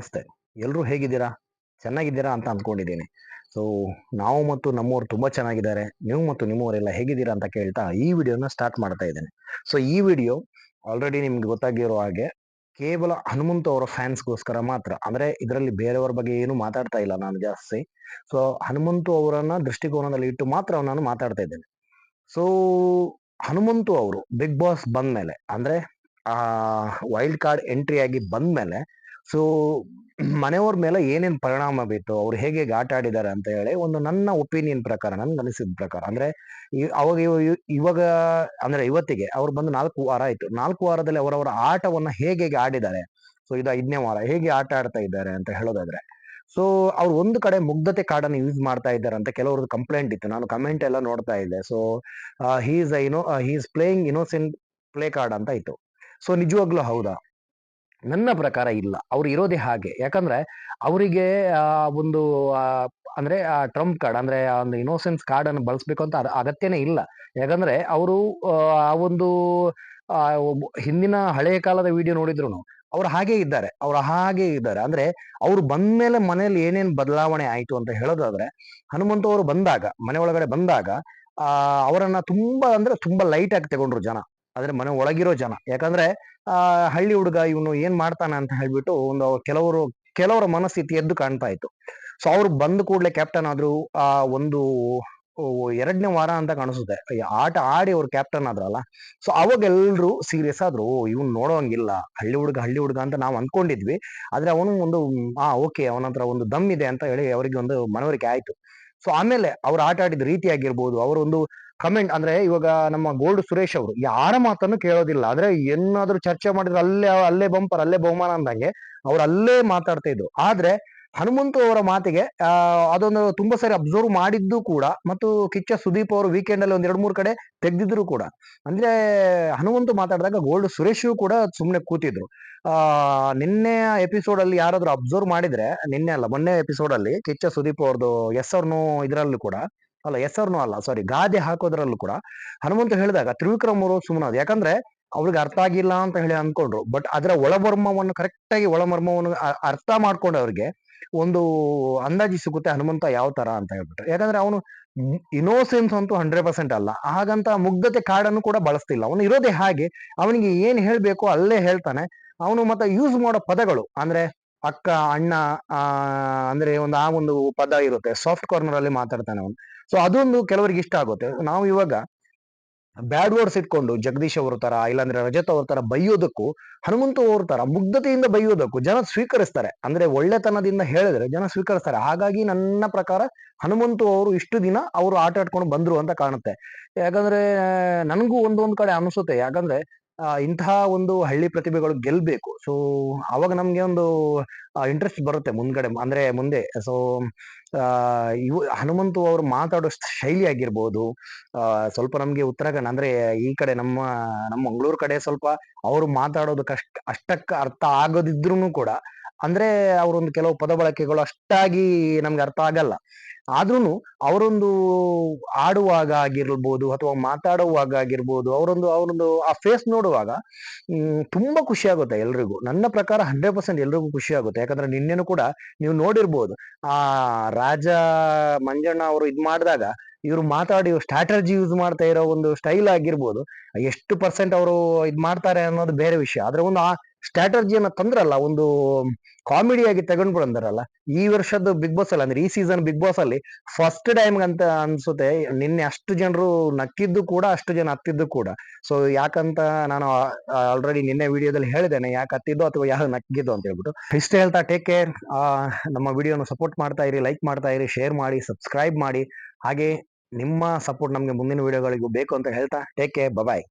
ನಮಸ್ತೆ. ಎಲ್ರೂ ಹೇಗಿದ್ದೀರಾ? ಚೆನ್ನಾಗಿದ್ದೀರಾ ಅಂತ ಅಂದ್ಕೊಂಡಿದ್ದೀನಿ. ಸೊ, ನಾವು ಮತ್ತು ನಮ್ಮೋರು ತುಂಬಾ ಚೆನ್ನಾಗಿದ್ದಾರೆ. ನೀವು ಮತ್ತು ನಿಮ್ಮವರೆಲ್ಲ ಹೇಗಿದ್ದೀರಾ ಅಂತ ಕೇಳ್ತಾ ಈ ವಿಡಿಯೋನ ಸ್ಟಾರ್ಟ್ ಮಾಡ್ತಾ ಇದ್ದೇನೆ. ಸೊ, ಈ ವಿಡಿಯೋ ಆಲ್ರೆಡಿ ನಿಮ್ಗೆ ಗೊತ್ತಾಗಿರೋ ಹಾಗೆ ಕೇವಲ ಹನುಮಂತು ಅವರ ಫ್ಯಾನ್ಸ್‌ಗೋಸ್ಕರ ಮಾತ್ರ. ಅಂದ್ರೆ ಇದರಲ್ಲಿ ಬೇರೆಯವರ ಬಗ್ಗೆ ಏನು ಮಾತಾಡ್ತಾ ಇಲ್ಲ ನಾನು ಜಾಸ್ತಿ. ಸೊ, ಹನುಮಂತು ಅವರನ್ನ ದೃಷ್ಟಿಕೋನದಲ್ಲಿ ಇಟ್ಟು ಮಾತ್ರ ನಾನು ಮಾತಾಡ್ತಾ ಇದ್ದೇನೆ. ಸೊ, ಹನುಮಂತು ಅವರು ಬಿಗ್ ಬಾಸ್ ಬಂದ್ಮೇಲೆ ಅಂದ್ರೆ ವೈಲ್ಡ್ ಕಾರ್ಡ್ ಎಂಟ್ರಿ ಆಗಿ ಬಂದ್ಮೇಲೆ ಸೊ ಮನೆಯವ್ರ ಮೇಲೆ ಏನೇನ್ ಪರಿಣಾಮ ಬೀತ್ತು, ಅವ್ರು ಹೇಗೆ ಆಟ ಆಡಿದ್ದಾರೆ ಅಂತ ಹೇಳಿ ಒಂದು ನನ್ನ ಒಪಿನಿಯನ್ ಪ್ರಕಾರ, ನನ್ಗೆ ಅನಿಸಿದ ಪ್ರಕಾರ ಅಂದ್ರೆ ಅವಾಗ ಇವಾಗ ಅಂದ್ರೆ ಇವತ್ತಿಗೆ ಅವ್ರು ಬಂದು 4 ವಾರ ಆಯ್ತು. 4 ವಾರದಲ್ಲಿ ಅವರವರ ಆಟವನ್ನ ಹೇಗೆ ಆಡಿದ್ದಾರೆ. ಸೊ ಇದು 5ನೇ ವಾರ ಹೇಗೆ ಆಟ ಆಡ್ತಾ ಇದ್ದಾರೆ ಅಂತ ಹೇಳೋದಾದ್ರೆ, ಸೊ ಅವ್ರು ಒಂದು ಕಡೆ ಮುಗ್ಧತೆ ಕಾರ್ಡನ್ನು ಯೂಸ್ ಮಾಡ್ತಾ ಇದ್ದಾರೆ ಅಂತ ಕೆಲವ್ರದ್ದು ಕಂಪ್ಲೇಂಟ್ ಇತ್ತು. ನಾನು ಕಮೆಂಟ್ ಎಲ್ಲ ನೋಡ್ತಾ ಇದ್ದೆ. So he is playing innocent play card ಅಂತ ಇತ್ತು. ಸೊ ನಿಜವಾಗ್ಲೂ ಹೌದಾ? ನನ್ನ ಪ್ರಕಾರ ಇಲ್ಲ. ಅವ್ರು ಇರೋದೇ ಹಾಗೆ. ಯಾಕಂದ್ರೆ ಅವರಿಗೆ ಒಂದು ಆ, ಅಂದ್ರೆ ಆ ಟ್ರಂಪ್ ಕಾರ್ಡ್ ಅಂದ್ರೆ ಆ ಒಂದು ಇನ್ನೋಸೆನ್ಸ್ ಕಾರ್ಡ್ ಅನ್ನು ಬಳಸಬೇಕು ಅಂತ ಅಗತ್ಯನೇ ಇಲ್ಲ. ಯಾಕಂದ್ರೆ ಅವರು ಆ ಒಂದು ಹಿಂದಿನ ಹಳೆಯ ಕಾಲದ ವಿಡಿಯೋ ನೋಡಿದ್ರುನು ಅವ್ರು ಹಾಗೆ ಇದ್ದಾರೆ. ಅವ್ರು ಹಾಗೆ ಇದ್ದಾರೆ. ಅಂದ್ರೆ ಅವ್ರು ಬಂದ್ಮೇಲೆ ಮನೇಲಿ ಏನೇನ್ ಬದಲಾವಣೆ ಆಯ್ತು ಅಂತ ಹೇಳೋದಾದ್ರೆ, ಹನುಮಂತು ಅವರು ಬಂದಾಗ, ಮನೆ ಒಳಗಡೆ ಬಂದಾಗ ಅವರನ್ನ ತುಂಬಾ ಅಂದ್ರೆ ತುಂಬಾ ಲೈಟ್ ಆಗಿ ತಗೊಂಡ್ರು ಜನ. ಅಂದ್ರೆ ಮನೆ ಒಳಗಿರೋ ಜನ. ಯಾಕಂದ್ರೆ ಹಳ್ಳಿ ಹುಡುಗ ಇವನು ಏನ್ ಮಾಡ್ತಾನೆ ಅಂತ ಹೇಳ್ಬಿಟ್ಟು ಒಂದು ಕೆಲವರ ಮನಸ್ಥಿತಿ ಎದ್ದು ಕಾಣ್ತಾ ಇತ್ತು. ಸೊ ಅವ್ರು ಬಂದ ಕೂಡಲೇ ಕ್ಯಾಪ್ಟನ್ ಆದ್ರು. ಆ ಒಂದು 2ನೇ ವಾರ ಅಂತ ಕಾಣಿಸುತ್ತೆ. ಈ ಆಟ ಆಡಿ ಅವ್ರು ಕ್ಯಾಪ್ಟನ್ ಆದ್ರಲ್ಲ. ಸೊ ಅವಾಗ ಎಲ್ರು ಸೀರಿಯಸ್ ಆದ್ರು. ಓ ಇವ್ನು ನೋಡೋಂಗಿಲ್ಲ, ಹಳ್ಳಿ ಹುಡುಗ ಅಂತ ನಾವು ಅಂದ್ಕೊಂಡಿದ್ವಿ. ಆದ್ರೆ ಅವನು ಒಂದು ಓಕೆ, ಅವನ ಹತ್ರ ಒಂದು ದಮ್ ಇದೆ ಅಂತ ಹೇಳಿ ಅವರಿಗೆ ಒಂದು ಮನವರಿಕೆ ಆಯ್ತು. ಸೊ ಆಮೇಲೆ ಅವ್ರು ಆಟ ಆಡಿದ ರೀತಿ ಆಗಿರ್ಬೋದು, ಅವರೊಂದು ಕಮೆಂಟ್ ಅಂದ್ರೆ ಇವಾಗ ನಮ್ಮ ಗೋಲ್ಡ್ ಸುರೇಶ್ ಅವರು ಯಾರ ಮಾತನ್ನು ಕೇಳೋದಿಲ್ಲ. ಅಂದ್ರೆ ಏನಾದ್ರು ಚರ್ಚೆ ಮಾಡಿದ್ರೆ ಅಲ್ಲೇ ಬಂಪರ್, ಅಲ್ಲೇ ಬಹುಮಾನ ಅಂದಂಗೆ ಅವ್ರು ಅಲ್ಲೇ ಮಾತಾಡ್ತಾ ಇದ್ರು. ಆದ್ರೆ ಹನುಮಂತು ಅವರ ಮಾತಿಗೆ ಅದೊಂದು ತುಂಬಾ ಸರಿ ಅಬ್ಸರ್ವ್ ಮಾಡಿದ್ದು ಕೂಡ, ಮತ್ತು ಕಿಚ್ಚ ಸುದೀಪ್ ಅವರು ವೀಕೆಂಡ್ ಅಲ್ಲಿ ಒಂದ್ 2-3 ಕಡೆ ತೆಗ್ದಿದ್ರು ಕೂಡ. ಅಂದ್ರೆ ಹನುಮಂತು ಮಾತಾಡಿದಾಗ ಗೋಲ್ಡ್ ಸುರೇಶ್ ಕೂಡ ಸುಮ್ನೆ ಕೂತಿದ್ರು. ಆ ನಿನ್ನೆ ಎಪಿಸೋಡ್ ಅಲ್ಲಿ ಯಾರಾದ್ರೂ ಅಬ್ಸರ್ವ್ ಮಾಡಿದ್ರೆ, ನಿನ್ನೆ ಅಲ್ಲ ಮೊನ್ನೆ ಎಪಿಸೋಡ್ ಅಲ್ಲಿ ಕಿಚ್ಚ ಸುದೀಪ್ ಅವ್ರದ್ದು ಎಸ್ ಆರ್ ನೋ ಇದ್ರಲ್ಲೂ ಕೂಡ, ಅಲ್ಲ ಎಸ್ ಆರ್ ನೋ ಅಲ್ಲ ಸಾರಿ, ಗಾದೆ ಹಾಕೋದ್ರಲ್ಲೂ ಕೂಡ ಹನುಮಂತ ಹೇಳಿದಾಗ ತ್ರಿವಿಕ್ರಮ್ ಅವರು ಸುಮ್ಮನಾದ್ರು. ಯಾಕಂದ್ರೆ ಅವ್ರಿಗೆ ಅರ್ಥ ಆಗಿಲ್ಲ ಅಂತ ಹೇಳಿ ಅನ್ಕೊಂಡ್ರು. ಬಟ್ ಅದರ ಒಳಮರ್ಮವನ್ನು ಕರೆಕ್ಟ್ ಆಗಿ ಒಳಮರ್ಮವನ್ನು ಅರ್ಥ ಮಾಡ್ಕೊಂಡು ಅವ್ರಿಗೆ ಒಂದು ಅಂದಾಜಿ ಸಿಗುತ್ತೆ ಹನುಮಂತ ಯಾವ ತರ ಅಂತ ಹೇಳ್ಬಿಟ್ಟು. ಯಾಕಂದ್ರೆ ಅವನು ಇನೋಸೆನ್ಸ್ ಅಂತೂ 100% ಅಲ್ಲ. ಹಾಗಂತ ಮುಗ್ಧತೆ ಕಾರ್ಡನ್ನು ಕೂಡ ಬಳಸ್ತಿಲ್ಲ. ಅವನು ಇರೋದೇ ಹಾಗೆ. ಅವನಿಗೆ ಏನ್ ಹೇಳ್ಬೇಕು ಅಲ್ಲೇ ಹೇಳ್ತಾನೆ. ಅವನು ಮತ್ತೆ ಯೂಸ್ ಮಾಡೋ ಪದಗಳು ಅಂದ್ರೆ ಅಕ್ಕ, ಅಣ್ಣ, ಆ ಅಂದ್ರೆ ಒಂದು ಪದ ಇರುತ್ತೆ. ಸಾಫ್ಟ್ ಕಾರ್ನರ್ ಅಲ್ಲಿ ಮಾತಾಡ್ತಾನೆ ಅವನು. ಸೊ ಅದೊಂದು ಕೆಲವರಿಗೆ ಇಷ್ಟ ಆಗುತ್ತೆ. ನಾವು ಇವಾಗ ಬ್ಯಾಡ್ ವರ್ಡ್ಸ್ ಇಟ್ಕೊಂಡು ಜಗದೀಶ್ ಅವ್ರ ತರ, ಇಲ್ಲಾಂದ್ರೆ ರಜತ್ ಅವ್ರ ತರ ಬೈಯೋದಕ್ಕೂ, ಹನುಮಂತು ಅವ್ರ ತರ ಮುಗ್ಧತೆಯಿಂದ ಬೈಯೋದಕ್ಕೂ ಜನ ಸ್ವೀಕರಿಸ್ತಾರೆ. ಅಂದ್ರೆ ಒಳ್ಳೆತನದಿಂದ ಹೇಳಿದ್ರೆ ಜನ ಸ್ವೀಕರಿಸ್ತಾರೆ. ಹಾಗಾಗಿ ನನ್ನ ಪ್ರಕಾರ ಹನುಮಂತು ಅವರು ಇಷ್ಟು ದಿನ ಅವರು ಆಟ ಆಡ್ಕೊಂಡು ಬಂದ್ರು ಅಂತ ಕಾಣುತ್ತೆ. ಯಾಕಂದ್ರೆ ನನಗೂ ಒಂದೊಂದ್ ಕಡೆ ಅನಿಸುತ್ತೆ. ಯಾಕಂದ್ರೆ ಇಂತಹ ಒಂದು ಹಳ್ಳಿ ಪ್ರತಿಭೆಗಳು ಗೆಲ್ಬೇಕು. ಸೊ ಅವಾಗ ನಮ್ಗೆ ಒಂದು ಇಂಟ್ರೆಸ್ಟ್ ಬರುತ್ತೆ ಮುಂದ್ಗಡೆ, ಅಂದ್ರೆ ಮುಂದೆ. ಸೊ ಹನುಮಂತು ಅವರು ಮಾತಾಡೋ ಶೈಲಿ ಆಗಿರ್ಬೋದು, ಸ್ವಲ್ಪ ನಮ್ಗೆ ಉತ್ತರಾಖಂಡ್ ಅಂದ್ರೆ ಈ ಕಡೆ ನಮ್ಮ ಮಂಗಳೂರು ಕಡೆ ಸ್ವಲ್ಪ ಅವರು ಮಾತಾಡೋದು ಅಷ್ಟಕ್ಕೆ ಅರ್ಥ ಆಗದಿದ್ರೂ ಕೂಡ, ಅಂದ್ರೆ ಅವರೊಂದು ಕೆಲವು ಪದ ಬಳಕೆಗಳು ಅಷ್ಟಾಗಿ ನಮ್ಗೆ ಅರ್ಥ ಆಗಲ್ಲ. ಆದ್ರೂನು ಅವರೊಂದು ಆಡುವಾಗ ಆಗಿರ್ಬೋದು ಅಥವಾ ಮಾತಾಡುವಾಗ ಆಗಿರ್ಬೋದು, ಅವರೊಂದು ಆ ಫೇಸ್ ನೋಡುವಾಗ ತುಂಬಾ ಖುಷಿ ಆಗುತ್ತೆ ಎಲ್ರಿಗೂ. ನನ್ನ ಪ್ರಕಾರ 100% ಎಲ್ರಿಗೂ ಖುಷಿ ಆಗುತ್ತೆ. ಯಾಕಂದ್ರೆ ನಿನ್ನೆನೂ ಕೂಡ ನೀವು ನೋಡಿರ್ಬೋದು, ಆ ರಾಜ ಮಂಜಣ್ಣ ಅವರು ಇದ್ ಮಾಡಿದಾಗ ಇವ್ರು ಮಾತಾಡಿ ಸ್ಟ್ರಾಟಜಿ ಯೂಸ್ ಮಾಡ್ತಾ ಇರೋ ಒಂದು ಸ್ಟೈಲ್ ಆಗಿರ್ಬೋದು, ಎಷ್ಟು ಪರ್ಸೆಂಟ್ ಅವರು ಇದ್ ಮಾಡ್ತಾರೆ ಅನ್ನೋದು ಬೇರೆ ವಿಷಯ. ಆದ್ರೆ ಒಂದು ಆ ಸ್ಟ್ರಾಟಜಿಯನ್ನ ತಂದ್ರಲ್ಲ, ಒಂದು ಕಾಮಿಡಿಯಾಗಿ ತಗೊಂಡು ಬಂದಾರಲ್ಲ ಈ ವರ್ಷದ ಬಿಗ್ ಬಾಸ್ ಅಲ್ಲಿ, ಅಂದ್ರೆ ಈ ಸೀಸನ್ ಬಿಗ್ ಬಾಸ್ ಅಲ್ಲಿ ಫಸ್ಟ್ ಟೈಮ್ ಅಂತ ಅನ್ಸುತ್ತೆ. ನಿನ್ನೆ ಅಷ್ಟು ಜನರು ನಕ್ಕಿದ್ದು ಕೂಡ, ಅಷ್ಟು ಜನ ಹತ್ತಿದ್ದು ಕೂಡ. ಸೊ ಯಾಕಂತ ನಾನು ಆಲ್ರೆಡಿ ನಿನ್ನೆ ವಿಡಿಯೋದಲ್ಲಿ ಹೇಳಿದ್ದೇನೆ, ಯಾಕೆ ಹತ್ತಿದ್ದು ಅಥವಾ ಯಾರು ನಕ್ಕಿದ್ದು ಅಂತ ಹೇಳ್ಬಿಟ್ಟು. ಇಷ್ಟ ಹೇಳ್ತಾ ಟೇಕ್ ಕೇರ್. ನಮ್ಮ ವಿಡಿಯೋನ ಸಪೋರ್ಟ್ ಮಾಡ್ತಾ ಇರಿ, ಲೈಕ್ ಮಾಡ್ತಾ ಇರಿ, ಶೇರ್ ಮಾಡಿ, ಸಬ್ಸ್ಕ್ರೈಬ್ ಮಾಡಿ. ಹಾಗೆ ನಿಮ್ಮ ಸಪೋರ್ಟ್ ನಮಗೆ ಮುಂದಿನ ವಿಡಿಯೋಗಳಿಗೂ ಬೇಕು ಅಂತ ಹೇಳ್ತಾ ಟೇಕ್ ಕೇರ್, ಬಾಯ್.